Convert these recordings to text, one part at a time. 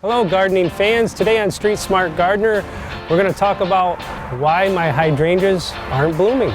Hello gardening fans, today on Street Smart Gardener we're going to talk about why my hydrangeas aren't blooming.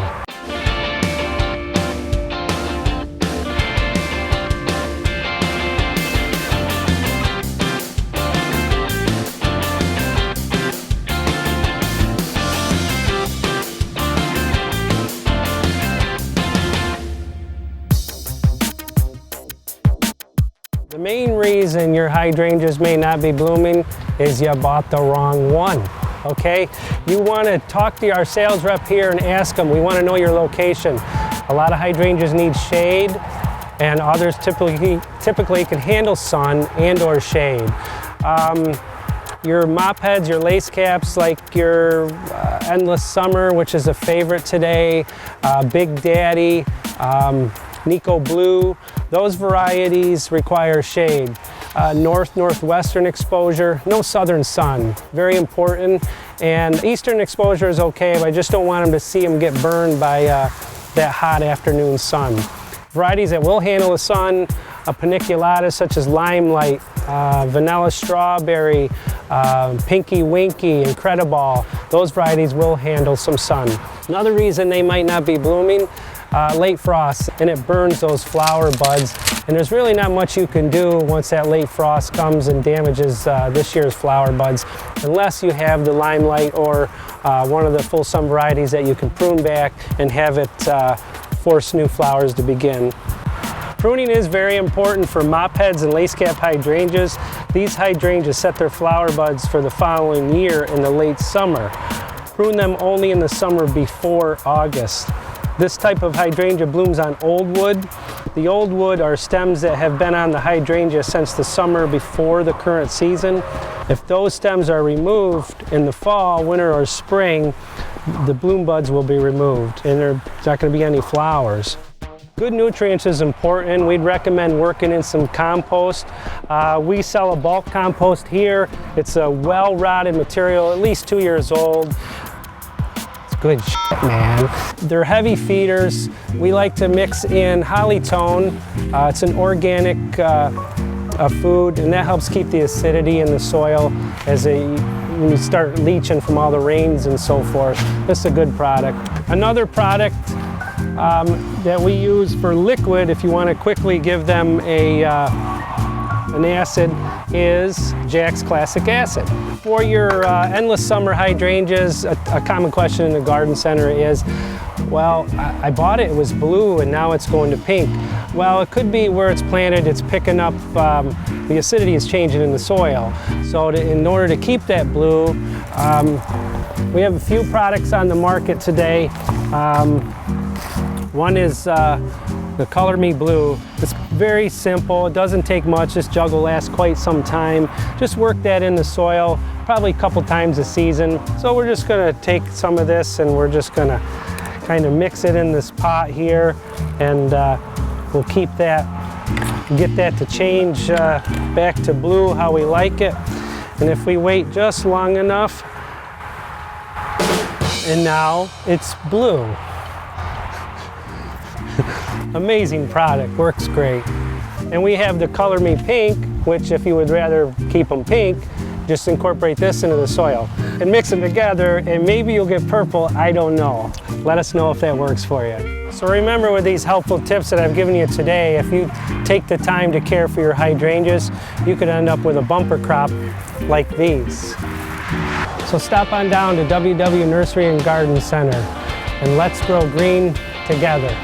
The main reason your hydrangeas may not be blooming is you bought the wrong one, okay? You want to talk to our sales rep here and ask them, we want to know your location. A lot of hydrangeas need shade and others typically can handle sun and or shade. Your mop heads, your lace caps, like your Endless Summer, which is a favorite today, Big Daddy, Nico Blue, those varieties require shade. Northwestern exposure, no southern sun, very important. And eastern exposure is okay, but I just don't want them to see them get burned by that hot afternoon sun. Varieties that will handle the sun, paniculatas such as Limelight, Vanilla Strawberry, Pinky Winky, Incredible, those varieties will handle some sun. Another reason they might not be blooming, late frost, and it burns those flower buds, and there's really not much you can do once that late frost comes and damages this year's flower buds, unless you have the Limelight or one of the full sun varieties that you can prune back and have it force new flowers to begin. Pruning is very important for mop heads and lace cap hydrangeas. These hydrangeas set their flower buds for the following year in the late summer. Prune them only in the summer before August. This type of hydrangea blooms on old wood. The old wood are stems that have been on the hydrangea since the summer before the current season. If those stems are removed in the fall, winter, or spring, the bloom buds will be removed and there's not going to be any flowers. Good nutrients is important. We'd recommend working in some compost. We sell a bulk compost here. It's a well-rotted material, at least 2 years old. Good shit, man. They're heavy feeders. We like to mix in Hollytone. It's an organic food, and that helps keep the acidity in the soil when you start leaching from all the rains and so forth. This is a good product. Another product that we use for liquid, if you want to quickly give them an acid, is Jack's Classic Acid. For your Endless Summer hydrangeas, a common question in the garden center is, well, I bought it was blue and now it's going to pink. Well, it could be where it's planted, it's picking up, the acidity is changing in the soil. So in order to keep that blue, we have a few products on the market today. One is the Color Me Blue. It's very simple, it doesn't take much, this jug will last quite some time. Just work that in the soil, probably a couple times a season. So we're just gonna take some of this and we're just gonna kind of mix it in this pot here, and we'll keep that, get that to change back to blue how we like it. And if we wait just long enough, and now it's blue. Amazing product, works great. And we have the Color Me Pink, which if you would rather keep them pink, just incorporate this into the soil and mix them together, and maybe you'll get purple, I don't know. Let us know if that works for you. So remember, with these helpful tips that I've given you today, if you take the time to care for your hydrangeas, you could end up with a bumper crop like these. So stop on down to W&W Nursery and Garden Center and let's grow green together.